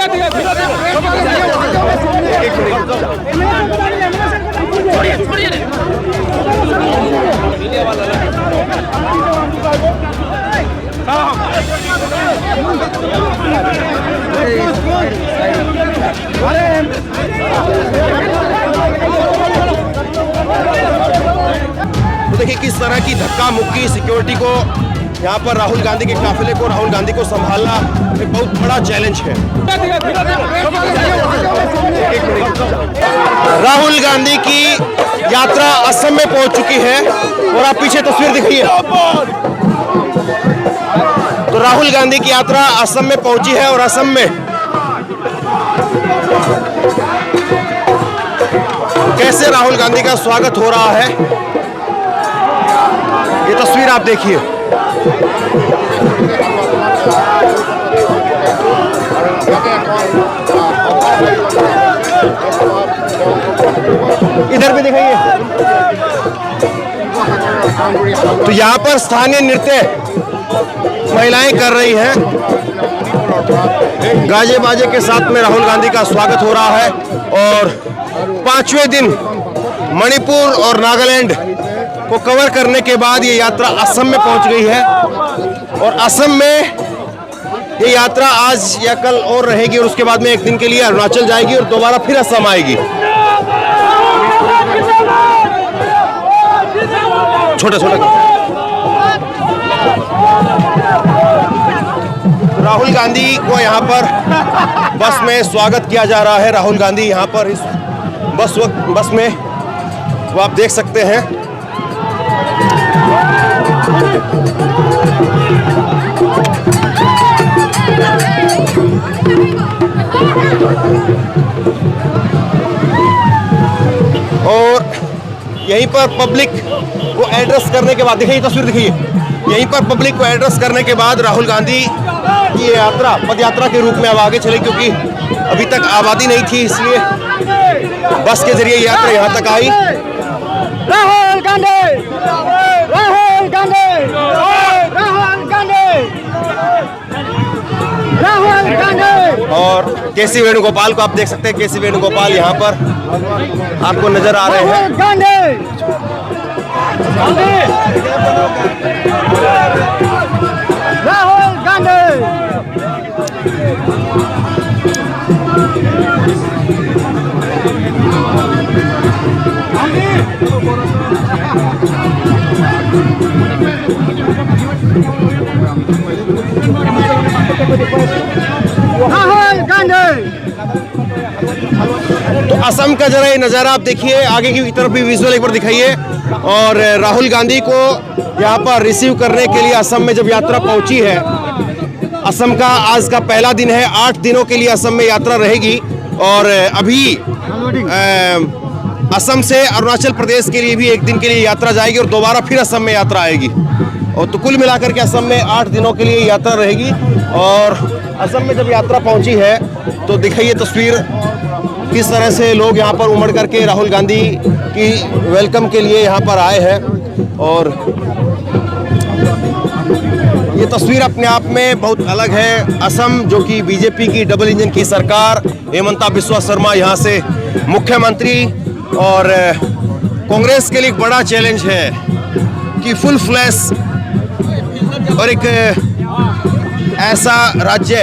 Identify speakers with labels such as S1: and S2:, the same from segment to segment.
S1: तो देखिए किस तरह की धक्का मुक्की सिक्योरिटी को यहाँ पर राहुल गांधी के काफिले को, राहुल गांधी को संभालना एक बहुत बड़ा चैलेंज है। राहुल गांधी की यात्रा असम में पहुंच चुकी है और आप पीछे तस्वीर दिखाइए। तो राहुल गांधी की यात्रा असम में पहुंची है और असम में कैसे राहुल गांधी का स्वागत हो रहा है ये तस्वीर आप देखिए। इधर भी दिखाइए। तो यहाँ पर स्थानीय नृत्य महिलाएं कर रही हैं। गाजे बाजे के साथ में राहुल गांधी का स्वागत हो रहा है और 5वें दिन मणिपुर और नागालैंड को कवर करने के बाद ये यात्रा असम में पहुंच गई है और असम में ये यात्रा आज या कल और रहेगी और उसके बाद में एक दिन के लिए अरुणाचल जाएगी और दोबारा फिर असम आएगी। छोटा छोटा राहुल गांधी को यहाँ पर बस में स्वागत किया जा रहा है। राहुल गांधी यहाँ पर इस बस में वो आप देख सकते हैं। और यहीं पर पब्लिक को एड्रेस करने के बाद दिखाइए तस्वीर दिखाइए। यहीं पर पब्लिक को एड्रेस करने के बाद राहुल गांधी की यात्रा पद यात्रा के रूप में अब आगे चले, क्योंकि अभी तक आबादी नहीं थी इसलिए बस के जरिए यात्रा यहाँ तक आई।
S2: राहुल गांधी, राहुल गांधी, राहुल गांधी, राहुल गांधी।
S1: और केसी वेणुगोपाल को आप देख सकते हैं। केसी वेणुगोपाल यहाँ पर आपको नजर आ रहे हैं।
S2: राहुल गांधी। राहुल गांधी।
S1: तो असम का जरा ये नज़ारा आप देखिए, आगे की तरफ भी विजुअल एक बार दिखाइए। और राहुल गांधी को यहाँ पर रिसीव करने के लिए असम में जब यात्रा पहुंची है, असम का आज का पहला दिन है। 8 दिनों के लिए असम में यात्रा रहेगी और अभी असम से अरुणाचल प्रदेश के लिए भी एक दिन के लिए यात्रा जाएगी और दोबारा फिर असम में यात्रा आएगी। और तो कुल मिलाकर के असम में 8 दिनों के लिए यात्रा रहेगी। और असम में जब यात्रा पहुंची है तो दिखाइए तस्वीर किस तरह से लोग यहाँ पर उमड़ करके राहुल गांधी की वेलकम के लिए यहाँ पर आए हैं। और ये तस्वीर अपने आप में बहुत अलग है। असम जो कि बीजेपी की डबल इंजन की सरकार, हेमंता बिस्वा शर्मा यहाँ से मुख्यमंत्री, और कांग्रेस के लिए एक बड़ा चैलेंज है कि फुल फ्लैश और एक ऐसा राज्य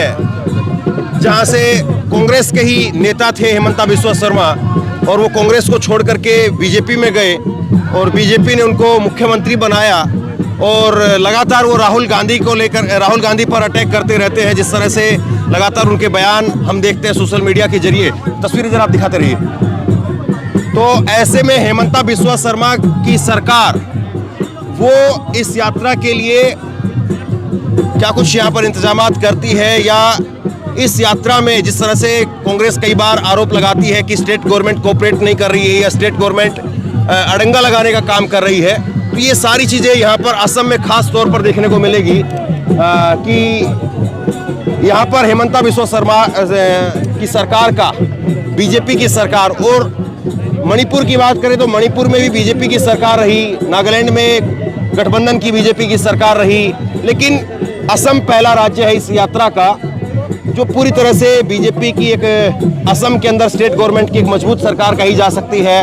S1: जहाँ से कांग्रेस के ही नेता थे हेमंता बिस्वा शर्मा और वो कांग्रेस को छोड़ करके बीजेपी में गए और बीजेपी ने उनको मुख्यमंत्री बनाया। और लगातार वो राहुल गांधी को लेकर, राहुल गांधी पर अटैक करते रहते हैं। जिस तरह से लगातार उनके बयान हम देखते हैं सोशल मीडिया के जरिए। तस्वीरें जरा आप दिखाते रहिए। तो ऐसे में हेमंता बिस्वा शर्मा की सरकार वो इस यात्रा के लिए क्या कुछ यहाँ पर इंतजामात करती है, या इस यात्रा में जिस तरह से कांग्रेस कई बार आरोप लगाती है कि स्टेट गवर्नमेंट कोऑपरेट नहीं कर रही है या स्टेट गवर्नमेंट अड़ंगा लगाने का काम कर रही है, तो ये सारी चीज़ें यहाँ पर असम में खास तौर पर देखने को मिलेगी कि यहाँ पर हेमंता बिस्वा शर्मा की सरकार का, बीजेपी की सरकार, और मणिपुर की बात करें तो मणिपुर में भी बीजेपी की सरकार रही, नागालैंड में गठबंधन की बीजेपी की सरकार रही, लेकिन असम पहला राज्य है इस यात्रा का जो पूरी तरह से बीजेपी की एक असम के अंदर स्टेट गवर्नमेंट की एक मजबूत सरकार कही जा सकती है।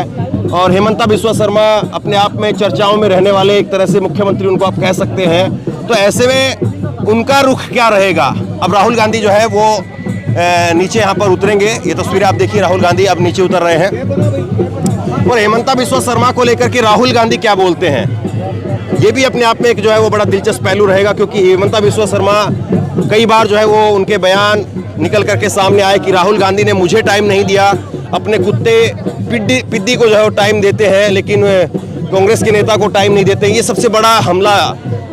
S1: और हेमंता बिस्वा शर्मा अपने आप में चर्चाओं में रहने वाले एक तरह से मुख्यमंत्री उनको आप कह सकते हैं। तो ऐसे में उनका रुख क्या रहेगा? अब राहुल गांधी जो है वो नीचे यहाँ पर उतरेंगे। ये तस्वीरें आप देखिए, राहुल गांधी अब नीचे उतर रहे हैं। और हेमंता बिस्वा शर्मा को लेकर के राहुल गांधी क्या बोलते हैं, ये भी अपने आप में एक जो है वो बड़ा दिलचस्प पहलू रहेगा। क्योंकि हेमंता बिस्वा शर्मा कई बार जो है वो उनके बयान निकल करके सामने आए कि राहुल गांधी ने मुझे टाइम नहीं दिया, अपने कुत्ते पिद्दी को जो है वो टाइम देते हैं, लेकिन कांग्रेस के नेता को टाइम नहीं देते। ये सबसे बड़ा हमला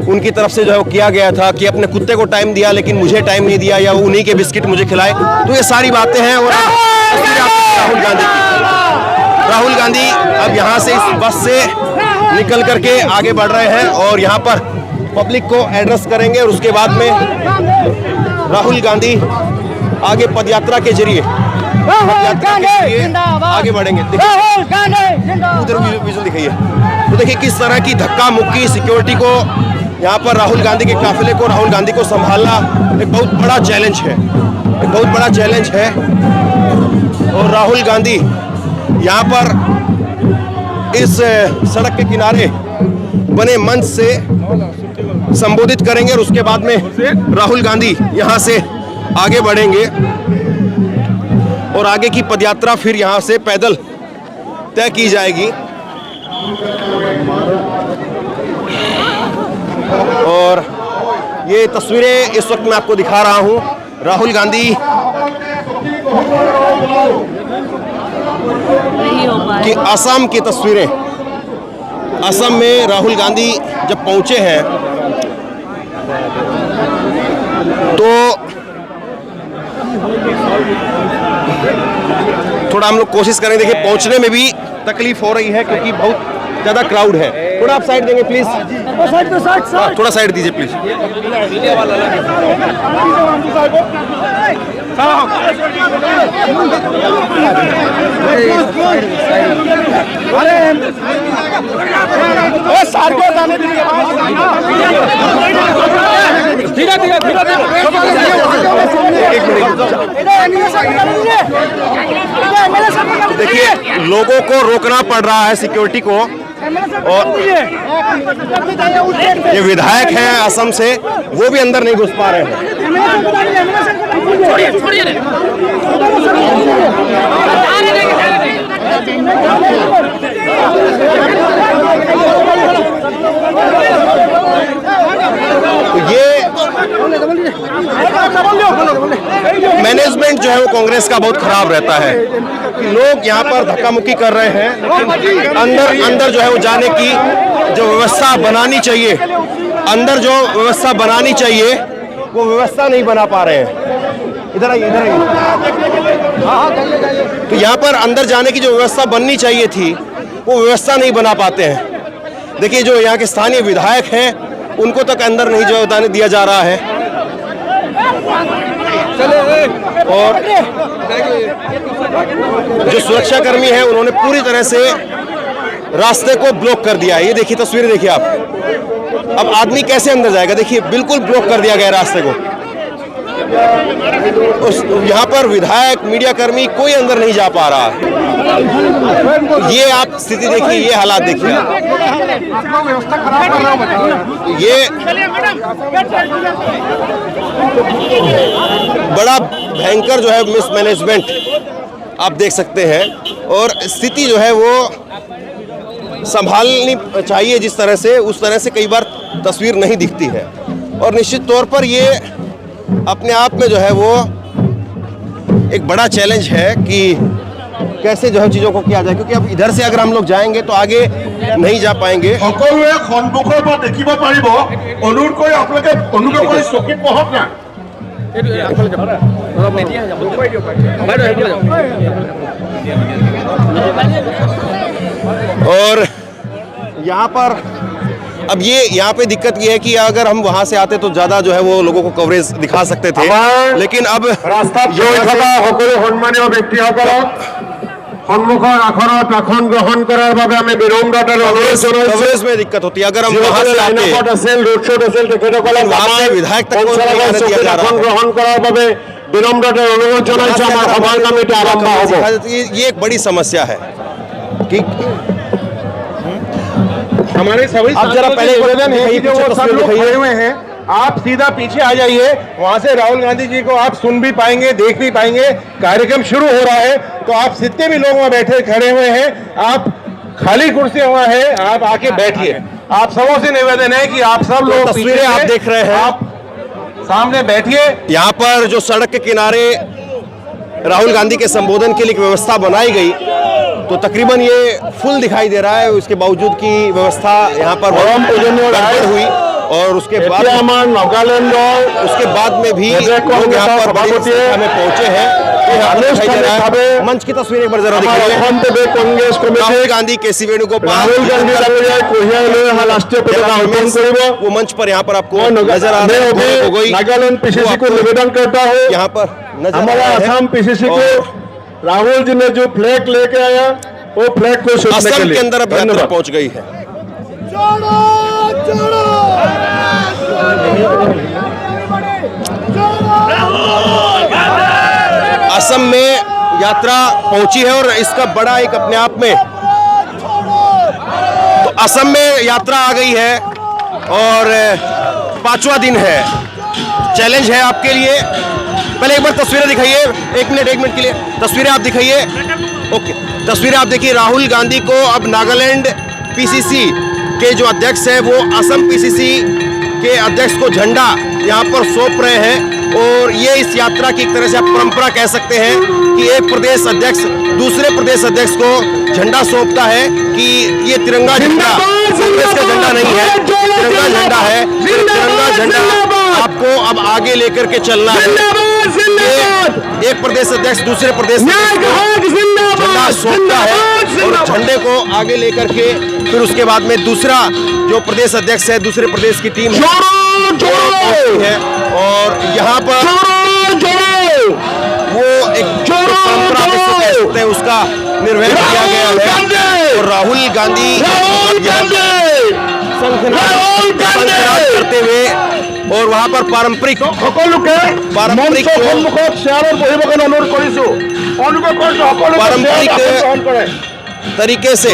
S1: उनकी तरफ से जो है वो किया गया था कि अपने कुत्ते को टाइम दिया लेकिन मुझे टाइम नहीं दिया, या उन्हीं के बिस्किट मुझे खिलाए। तो ये सारी बातें हैं। और राहुल गांधी अब यहाँ से इस बस से निकल करके आगे बढ़ रहे हैं और यहाँ पर पब्लिक को एड्रेस करेंगे। और उसके बाद में राहुल गांधी आगे पदयात्रा के जरिए आगे बढ़ेंगे। उधर विजुअल दिखाइए। तो देखिए किस तरह की धक्का मुक्की सिक्योरिटी को यहाँ पर राहुल गांधी के काफिले को, राहुल गांधी को संभालना एक बहुत बड़ा चैलेंज है, एक बहुत बड़ा चैलेंज है। और राहुल गांधी यहाँ पर इस सड़क के किनारे बने मंच से संबोधित करेंगे और उसके बाद में राहुल गांधी यहाँ से आगे बढ़ेंगे और आगे की पदयात्रा फिर यहाँ से पैदल तय की जाएगी। और ये तस्वीरें इस वक्त मैं आपको दिखा रहा हूँ राहुल गांधी की असम की तस्वीरें। असम में राहुल गांधी जब पहुंचे हैं तो थोड़ा हम लोग कोशिश करेंगे। देखिए पहुंचने में भी तकलीफ हो रही है क्योंकि बहुत ज्यादा क्राउड है। थोड़ा आप साइड देंगे प्लीज, थोड़ा साइड दीजिए प्लीज। देखिए लोगों को रोकना पड़ रहा है सिक्योरिटी को। और ये विधायक हैं असम से, वो भी अंदर नहीं घुस पा रहे हैं। तो ये मैनेजमेंट जो है वो कांग्रेस का बहुत खराब रहता है कि लोग यहाँ पर धक्का मुक्की कर रहे हैं, लेकिन अंदर जो है वो जाने की जो व्यवस्था बनानी चाहिए, अंदर जो व्यवस्था बनानी चाहिए वो व्यवस्था नहीं बना पा रहे हैं। इधर आइए, इधर आइए। तो यहाँ पर अंदर जाने की जो व्यवस्था बननी चाहिए थी वो व्यवस्था नहीं बना पाते हैं। देखिए जो यहाँ के स्थानीय विधायक हैं उनको तक अंदर नहीं जो जाने दिया जा रहा है। और जो सुरक्षाकर्मी हैं उन्होंने पूरी तरह से रास्ते को ब्लॉक कर दिया है। ये देखिए तस्वीरें देखिए आप। अब आदमी कैसे अंदर जाएगा? देखिए बिल्कुल ब्लॉक कर दिया गया रास्ते को। यहाँ पर विधायक, मीडिया कर्मी कोई अंदर नहीं जा पा रहा। ये आप स्थिति देखिए, ये हालात देखिए। ये बड़ा भयंकर जो है मिसमैनेजमेंट आप देख सकते हैं। और स्थिति जो है वो संभालनी चाहिए जिस तरह से, उस तरह से कई बार तस्वीर नहीं दिखती है। और निश्चित तौर पर ये अपने आप में जो है वो एक बड़ा चैलेंज है कि कैसे जो है चीज़ों को किया जाए, क्योंकि अब इधर से अगर हम लोग जाएंगे तो आगे नहीं जा पाएंगे। और यहाँ पर अब यहाँ पे दिक्कत ये है कि अगर हम वहां से आते तो ज्यादा जो है वो लोगों को कवरेज दिखा सकते थे, लेकिन अब कवरेज में दिक्कत होती है। अगर हम वहां से आते विधायक तक
S3: বিনম্রতার অনুরোধ জানাচ্ছি আমার সভার কমিটি আরম্ভ হব।
S1: ये एक बड़ी समस्या है कि
S3: हमारे सभी
S1: आप जरा पहले
S3: निवेदन है कि जो वो सब
S1: तस्वीर
S3: लोग
S1: दिखाइए।
S3: खड़े हुए हैं, आप सीधा पीछे आ जाइए। वहां से राहुल गांधी जी को आप सुन भी पाएंगे, देख भी पाएंगे। कार्यक्रम शुरू हो रहा है, तो आप जितने भी लोग वहां बैठे खड़े हुए हैं, आप खाली कुर्सी वहां है, आप आके बैठिए। आप सबों से निवेदन है कि आप सब लोग
S1: तस्वीरें
S3: पीछे
S1: आप
S3: से
S1: देख रहे हैं।
S3: आप सामने बैठिए।
S1: यहाँ पर जो सड़क के किनारे राहुल गांधी के संबोधन के लिए एक व्यवस्था बनाई गई, तो तकरीबन ये फुल दिखाई दे रहा है। इसके बावजूद की व्यवस्था यहाँ पर
S3: परम पूजनीय
S1: गड़बड़ हुई और उसके बाद
S3: नागालैंड
S1: उसके बाद में भी
S3: प्रदेश
S1: लोग
S3: कांग्रेस
S1: यहाँ पर बड़ी
S3: सभापति
S1: संख्या में पहुंचे हैं। तो यहाँ पर दिखाई दे रहा है।
S3: अनुष्ठानिक
S1: मंच की तस्वीर एक बार जरा
S3: আমার
S1: दिखाइए।
S3: অসম প্রদেশ কংগ্রেস
S1: राहुल
S3: কমিটি
S1: गांधी केसी वेणुगोपाल
S3: রাহুল গান্ধী ডাঙৰীয়াই কঢ়িয়াই লৈ অহা ৰাষ্ট্ৰীয় পতাকা অৰ্পণ কৰিব।
S1: वो मंच पर यहाँ पर आपको
S3: मैं
S1: नजर आ
S3: मैं
S1: रहा
S3: अभी
S1: है गोगोई
S3: नागालैंड पीसीसी को निवेदन करता हूँ,
S1: यहाँ पर नजर आ
S3: हमारा
S1: रहा है।
S3: असम पीसीसी को
S1: और
S3: राहुल जी ने जो फ्लैग लेके आया वो फ्लैग को छूने के
S1: असम
S3: लिए
S1: के अंदर अब यात्रा
S3: धन्यवाद।
S1: पहुंच गई है। असम में यात्रा पहुंची है और इसका बड़ा एक अपने आप में, तो असम में यात्रा आ गई है और 5वां दिन है। चैलेंज है आपके लिए। पहले एक बार तस्वीरें दिखाइए, एक मिनट के लिए तस्वीरें आप दिखाइए। ओके, तस्वीरें आप देखिए। राहुल गांधी को अब नागालैंड पीसीसी के जो अध्यक्ष है वो असम पीसीसी के अध्यक्ष को झंडा यहाँ पर सौंप रहे हैं। और ये इस यात्रा की एक तरह से आप परंपरा कह सकते हैं कि एक प्रदेश अध्यक्ष दूसरे प्रदेश अध्यक्ष को झंडा सौंपता है कि ये तिरंगा झंडा कांग्रेस का झंडा नहीं है, तिरंगा झंडा है। तिरंगा झंडा आपको अब आगे लेकर के चलना है। ये एक प्रदेश अध्यक्ष दूसरे प्रदेश झंडा सौंपता है और झंडे को आगे लेकर के फिर उसके बाद में दूसरा जो प्रदेश अध्यक्ष है दूसरे प्रदेश की टीम है और यहाँ पर वो एक परंपरा कह सकते हैं उसका निर्वहन किया गया है। और राहुल गांधी शंखनाद करते हुए और वहाँ पर पारंपरिक
S3: পারম্পরিক সন্মুখত চেয়াৰত বহিব কাৰণে অনুৰোধ কৰিছো। অনুগ্ৰহ কৰি সকলোকে
S1: पारंपरिक
S3: গ্ৰহণ কৰে।
S1: तरीके से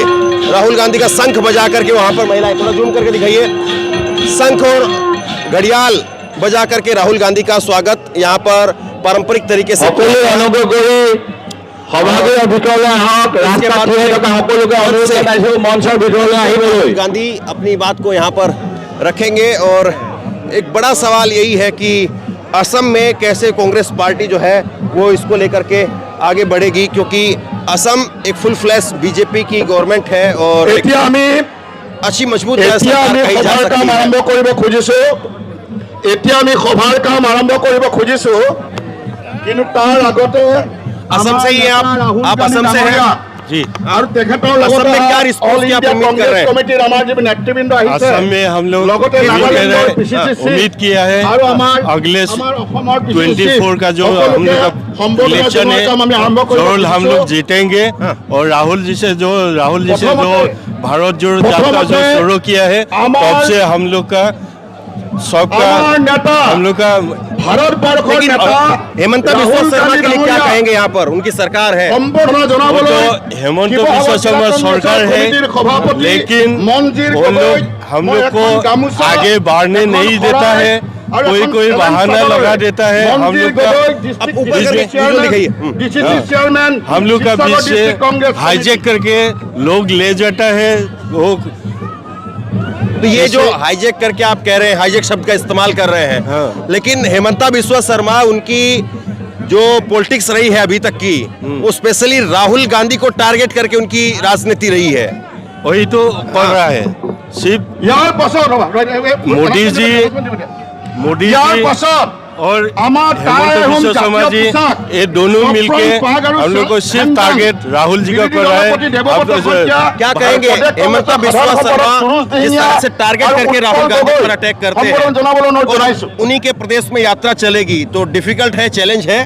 S1: राहुल गांधी का शंख बजा करके वहां पर महिलाएं, थोड़ा जूम करके दिखाइए, शंख और घड़ियाल बजा करके राहुल गांधी का स्वागत यहाँ पर पारंपरिक तरीके से
S3: সকলোৱে অনুগ্ৰহ কৰি সভাগৃহৰ ভিতৰলৈ আহক। ৰাস্তাত থিয় হৈ থকা সকলোকে অনুৰোধ জনাইছো মঞ্চৰ ভিতৰলৈ আহিবলৈ।
S1: राहुल गांधी अपनी बात को यहाँ पर रखेंगे। और एक बड़ा सवाल यही है कि असम में कैसे कांग्रेस पार्टी जो है वो इसको लेकर के आगे बढ़ेगी, क्योंकि असम एक फुल फ्लैश बीजेपी की गवर्नमेंट है और एक
S3: এতিয়া আমি
S1: अच्छी मजबूत
S3: এতিয়া
S1: सरकार
S3: আমি
S1: कही जा
S3: সভাৰ
S1: सकती
S3: কাম
S1: है।
S3: আৰম্ভ কৰিব খুজিছো। এতিয়া আমি সভাৰ কাম আৰম্ভ কৰিব খুজিছো, কিন্তু তাৰ আগতে
S1: असम से ही हैं आप असम से हैं जी।
S3: আৰু তেখেতৰ
S1: असम में क्या
S3: লগতে
S1: रिस्पॉन्स
S3: অল
S1: की आप
S3: ইণ্ডিয়া
S1: उम्मीद कर रहे
S3: কংগ্ৰেছ
S1: हैं?
S3: কমিটিৰ আমাৰ যি নেতৃবৃন্দ আহিছে,
S4: असम में हम लोग
S3: লগতে
S4: उम्मीद कर
S3: নাগালেণ্ডৰ
S4: रहे हैं,
S3: PCC
S4: उम्मीद किया है
S3: আৰু আমাৰ
S4: अगले
S3: আমাৰ অসমৰ PCC
S4: 24 का जो हम
S3: সকলোকে
S4: लोग का
S3: সম্বোধন
S4: इलेक्शन
S3: জনোৱাৰ কাম আমি
S4: है
S3: আৰম্ভ কৰিব
S4: जरूर हम लोग
S3: খুজিছো।
S4: जीतेंगे। और राहुल जी से जो
S3: प्रथमते-
S4: भारत जोड़ो यात्रा जो
S3: प्रथमते
S4: शुरू किया है
S3: हमार-
S4: तब से हम लोग का सबका
S3: আমাৰ নেতা
S4: हम लोग का
S3: ভাৰতবৰ্ষৰ
S1: लेकिन
S3: নেতা
S1: हेमंत बिस्वा
S3: राहुल
S1: शर्मा
S3: गांधी
S1: के लिए क्या
S3: डाঙৰীয়া
S1: कहेंगे? यहाँ पर उनकी सरकार है,
S3: সম্বৰ্ধনা
S4: वो
S3: জনাবলৈ
S4: तो हेमंत
S3: শিৱসাগৰ
S4: बिस्वा शर्मा
S3: জিলা
S4: सरकार
S3: কংগ্ৰেছৰ
S4: है,
S3: কমিটিৰ সভাপতি
S4: लेकिन
S3: মঞ্জিৰ
S4: वो
S3: গগৈ,
S4: लोग हम
S3: মই
S4: लोग
S3: এখন গামোচা,
S4: को आगे बढ़ने
S3: এখন
S4: नहीं देता
S3: শৰাই
S4: है।
S3: আৰু
S4: कोई
S3: এখন
S4: कोई
S3: চেলেঞ্জ
S4: बहाना
S3: পাবলৈ
S4: लगा देता है। हम
S3: মঞ্জিৰ
S4: लोग का
S3: গগৈ,
S1: अब
S3: ডিস্ট্ৰিক্ট
S1: ऊपर करके
S3: ডিস্ট্রিক্ট
S1: वीडियो दिखाइए।
S3: চেয়ারম্যান, ডিসিসি চেয়ারম্যান,
S4: हम लोग का
S3: শিৱসাগৰ
S4: बीच से
S3: ডিস্ট্রিক্ট কংগ্রেস
S4: हाईजेक करके लोग ले जाता है। वो
S1: तो ये जो हाईजेक करके आप कह रहे हैं, हाईजेक शब्द का इस्तेमाल कर रहे हैं,
S4: हाँ।
S1: लेकिन हेमंता बिस्वा शर्मा उनकी जो पॉलिटिक्स रही है अभी तक की, वो स्पेशली राहुल गांधी को टारगेट करके उनकी राजनीति रही है।
S4: वही तो पड़ रहा है। सिर्फ
S3: ইয়াৰ পাছত
S4: मोदी
S3: ইয়াৰ
S4: जी
S3: পাছত
S4: और
S3: আমার
S4: हेमंत बिस्वा शर्मा जी ये दोनों मिलके हम लोग को सिर्फ टारगेट राहुल जी का कर रहा है।
S1: क्या कहेंगे हेमंता बिस्वा शर्मा जिस तरह से टारगेट करके राहुल गांधी पर अटैक करते हैं
S3: জনাবলৈ অনুৰোধ
S1: और
S3: জনাইছো।
S1: उन्हीं के प्रदेश में यात्रा चलेगी, तो डिफिकल्ट है, चैलेंज है।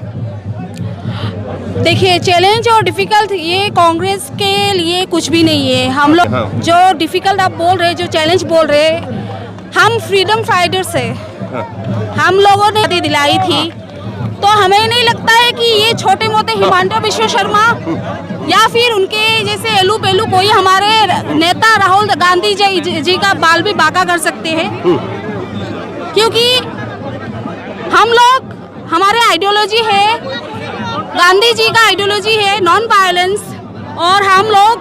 S5: देखिए, चैलेंज और डिफिकल्ट ये कांग्रेस के लिए कुछ भी नहीं है। हम लोग
S1: हाँ।
S5: जो डिफिकल्ट आप बोल रहे, जो चैलेंज बोल रहे, हम फ्रीडम फाइटर्स है। हम लोगों ने दिलाई थी तो हमें नहीं लगता है कि ये छोटे मोटे हिमांशु विश्व शर्मा या फिर उनके जैसे एलू पेलू कोई हमारे नेता राहुल गांधी जी का बाल भी बांका कर सकते हैं, क्योंकि हम लोग, हमारे आइडियोलॉजी है, गांधी जी का आइडियोलॉजी है नॉन वायलेंस, और हम लोग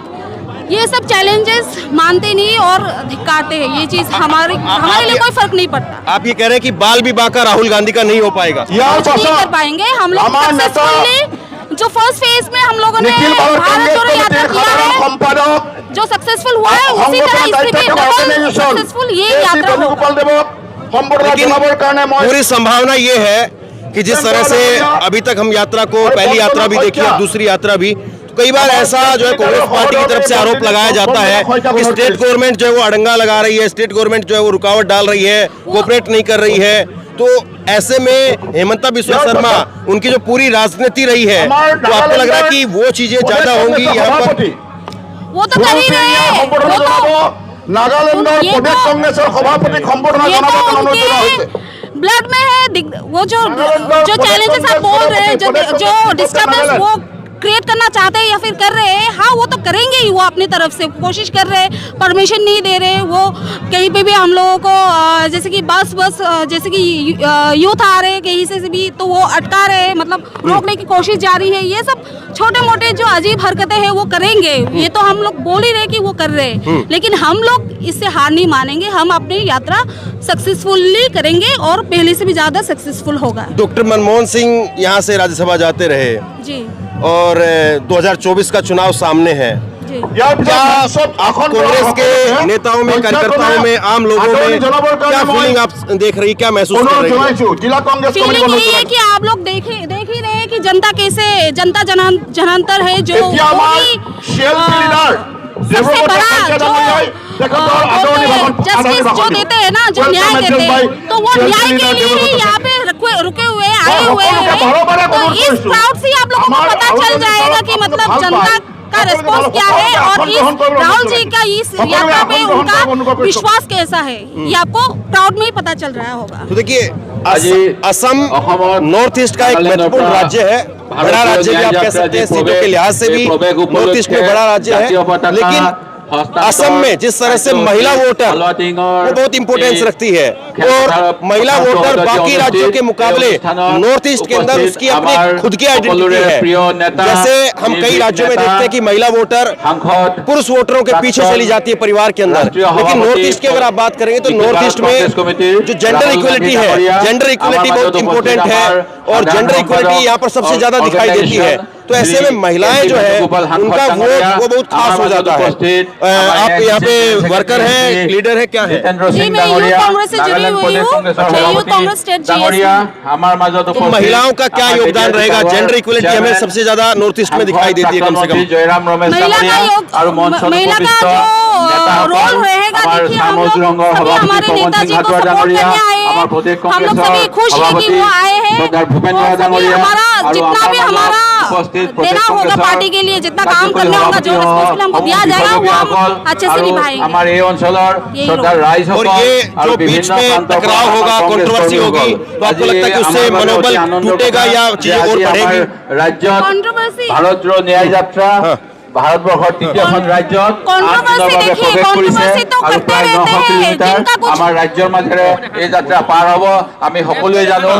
S5: ये सब चैलेंजेस मानते नहीं और धिक्कारते हैं। ये चीज हमारे लिए कोई फर्क नहीं पड़ता।
S1: आप ये कह रहे हैं कि बाल भी बांका राहुल गांधी का नहीं हो पाएगा?
S5: कुछ नहीं कर पाएंगे हम लोग सक्सेसफुली। जो फर्स्ट फेज में हम लोगों ने भारत जोड़ो यात्रा किया है, जो सक्सेसफुल हुआ है, उसी तरह इससे भी डबल सक्सेसफुल ये यात्रा होगा।
S1: लेकिन पूरी संभावना ये है कि जिस तरह से अभी तक हम यात्रा को, पहली यात्रा भी देखी और दूसरी यात्रा भी, कई बार ऐसा जो है कांग्रेस पार्टी की तरफ से आरोप लगाया जाता है कि स्टेट गवर्नमेंट जो है वो अड़ंगा लगा रही है, स्टेट गवर्नमेंट जो है वो रुकावट डाल रही है, कोऑपरेट नहीं कर रही है। तो ऐसे में हेमंता बिस्वा शर्मा, उनकी जो पूरी राजनीति रही है, तो आपको लग रहा है कि वो चीजें ज्यादा होंगी यहाँ पर?
S5: वो तो कर ही रहे हैं,
S6: नागालैंडर प्रदेश कांग्रेसर सभापति সম্বর্ধনা জানাবার জন্য অনুরোধ করা হয়েছে।
S5: ब्लड में है वो जो चैलेंजेस आप बोल रहे हैं, जो डिस्टर्बेंस वो क्रिएट करना चाहते हैं या फिर कर रहे हैं, हाँ वो तो करेंगे ही, वो अपनी तरफ से कोशिश कर रहे हैं, परमिशन नहीं दे रहे। वो कहीं पे भी हम लोगों को जैसे कि बस जैसे कि यूथ आ रहे हैं कहीं से भी, तो वो अटका रहे हैं, मतलब रोकने की कोशिश जारी है। ये सब छोटे मोटे जो अजीब हरकतें हैं वो करेंगे, ये तो हम लोग बोल ही रहे कि वो कर रहे हैं, लेकिन हम लोग इससे हार नहीं मानेंगे। हम अपनी यात्रा सक्सेसफुली करेंगे और पहले से भी ज्यादा सक्सेसफुल होगा।
S1: डॉक्टर मनमोहन सिंह यहाँ से राज्यसभा जाते रहे
S5: जी,
S1: और 2024 का चुनाव सामने है।
S5: जी।
S1: क्या कांग्रेस के नेताओं में, कार्यकर्ताओं में, आम लोगों में क्या फीलिंग आप देख रही, क्या महसूस कर रही है?
S5: फीलिंग यही है कि आप लोग देख ही रहे हैं कि जनता कैसे, जनता जनांतर है, जो सबसे बड़ा जो जस्टिस जो देते हैं ना, जो न्याय देते हैं, तो वो न्याय के लिए ही यहाँ पे रुके हुए आए हुए हैं। तो इस क्राउड से आप लोगों को पता चल जाएगा कि मतलब जनता का रिस्पॉन्स क्या है और इस राहुल जी का इस यात्रा पे उनका विश्वास कैसा है, ये आपको क्राउड में ही पता चल रहा होगा।
S1: तो देखिए, असम नॉर्थ ईस्ट का एक महत्वपूर्ण राज्य है, बड़ा राज्य भी आप कह सकते हैं, सीटों के लिहाज से भी नॉर्थ ईस्ट में बड़ा राज्य है। लेकिन असम में जिस तरह से महिला वोटर वो बहुत इंपोर्टेंस रखती है, और महिला वोटर बाकी राज्यों के मुकाबले नॉर्थ ईस्ट के अंदर उसकी अपनी खुद की आइडेंटिटी है। जैसे हम कई राज्यों में देखते हैं कि महिला वोटर पुरुष वोटरों के पीछे चली जाती है परिवार के अंदर, लेकिन नॉर्थ ईस्ट की अगर आप बात करेंगे तो नॉर्थ ईस्ट में जो जेंडर इक्वलिटी है, जेंडर इक्वलिटी बहुत इंपॉर्टेंट है, और जेंडर इक्वलिटी यहाँ पर सबसे ज्यादा दिखाई देती है। तो ऐसे में महिलाएं जो है उनका वोट वो बहुत खास हो जाता है। आप यहाँ पे वर्कर हैं, लीडर है, क्या है?
S5: जी, मैं यूथ कांग्रेस से जुड़ी हुई हूँ, यूथ कांग्रेस स्टेट जीएस।
S1: तो महिलाओं का क्या योगदान रहेगा? जेंडर इक्वलिटी हमें सबसे ज्यादा नॉर्थ ईस्ट में दिखाई देती है, कम से कम
S5: महिला का जो रोल रहेगा। देखिए, हम लोग सभी हमारे नेताजी को सपोर्ट करने आए हैं, हम लोग सभी खुश हैं कि वो आए हैं, हमारा जितना भी हमारा देना होगा पार्टी के लिए, जितना काम करना होगा, जो रिस्पॉन्सिबिलिटी हमको दिया जाएगा वो हम अच्छे से निभाएंगे।
S1: और ये जो बीच में टकराव होगा, कंट्रोवर्सी होगी, तो आपको लगता है कि उससे मनोबल टूटेगा या चीजें और बढ़ेगी?
S5: कंट्रोवर्सी
S6: भारत जोड़ो न्याय यात्रा ভারতবর্ষৰ তৃতীয়খন ৰাজ্যত
S5: कंट्रोवर्सी तो करते रहते हैं, जिनका कुछ
S6: আমাৰ ৰাজ্যৰ মাজেৰে এই যাত্ৰা পাৰ হ'ব। আমি সকলোৱে জানো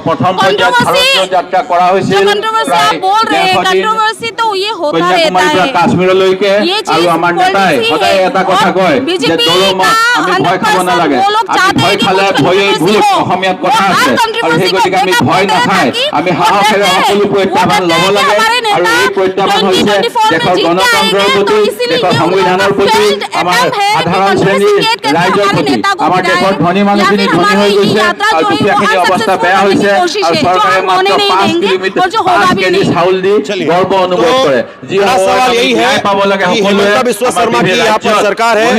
S6: প্ৰথম পৰ্যায়ত ভাৰতীয় যাত্ৰা কৰা হৈছিল,
S5: कंट्रोवर्सी आप बोल रहे हैं, कंट्रोवर्सी तो ये होता रहता
S6: কন্যাকুমাৰীৰ পৰা
S5: है।
S6: কাশ্মীৰলৈকে, আৰু আমাৰ নেতাই সদায় এটা কথা কয় যে দলমত আমি ভয় খাব নালাগে, আমি ভয় খালে ভয়েই ভূত, অসমীয়াত কথা আছে। আৰু সেই গতিকে আমি ভয় নাখাই আমি সাহসেৰে সকলো প্ৰত্যাহ্বান ল'ব লাগে, আৰু এই প্ৰত্যাহ্বান হৈছে দেশৰ গণতন্ত্ৰৰ প্ৰতি, দেশৰ সংবিধানৰ প্ৰতি, আমাৰ সাধাৰণ শ্ৰেণীৰ ৰাইজৰ প্ৰতি। আমাৰ দেশৰ ধনী মানুহখিনি ধনী হৈ গৈছে আৰু দুখীয়াখিনি অৱস্থা বেয়া হৈছে, আৰু চৰকাৰে মাত্ৰ 5 কেজি চাউল দি গৰ্ব অনুভৱ
S1: बड़ा सवाल यही है कि हिमंता बिस्वा शर्मा की यहाँ पर सरकार है,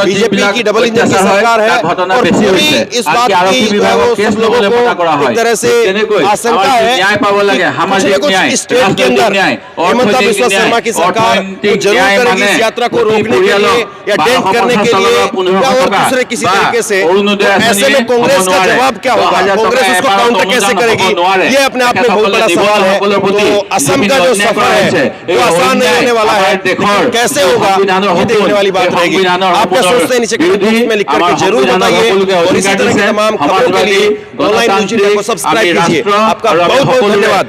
S1: बीजेपी की डबल इंजन की सरकार है, और पूरी इस बात की सब लोगों को एक तरह से आशंका है कुछ न कुछ स्टेट के अंदर हिमंता बिस्वा शर्मा की सरकार जरूर करेगी इस यात्रा को रोकने के लिए या डेंट करने के लिए या और दूसरे किसी तरीके से। ऐसे में कांग्रेस का जवाब क्या होगा, कांग्रेस उसको काउंटर कैसे करेगी, ये अपने आप में बहुत बड़ा सवाल है। तो असम का जो सफर है वो आसान नहीं होने वाला है, कैसे होगा ये देखने वाली बात रहेगी। आप क्या सोचते हैं नीचे कमेंट बॉक्स में लिख करके जरूर बताइए, और इसी तरह की तमाम खबरों के लिए ऑनलाइन न्यूज़ इंडिया को सब्सक्राइब कीजिए। आपका बहुत बहुत धन्यवाद।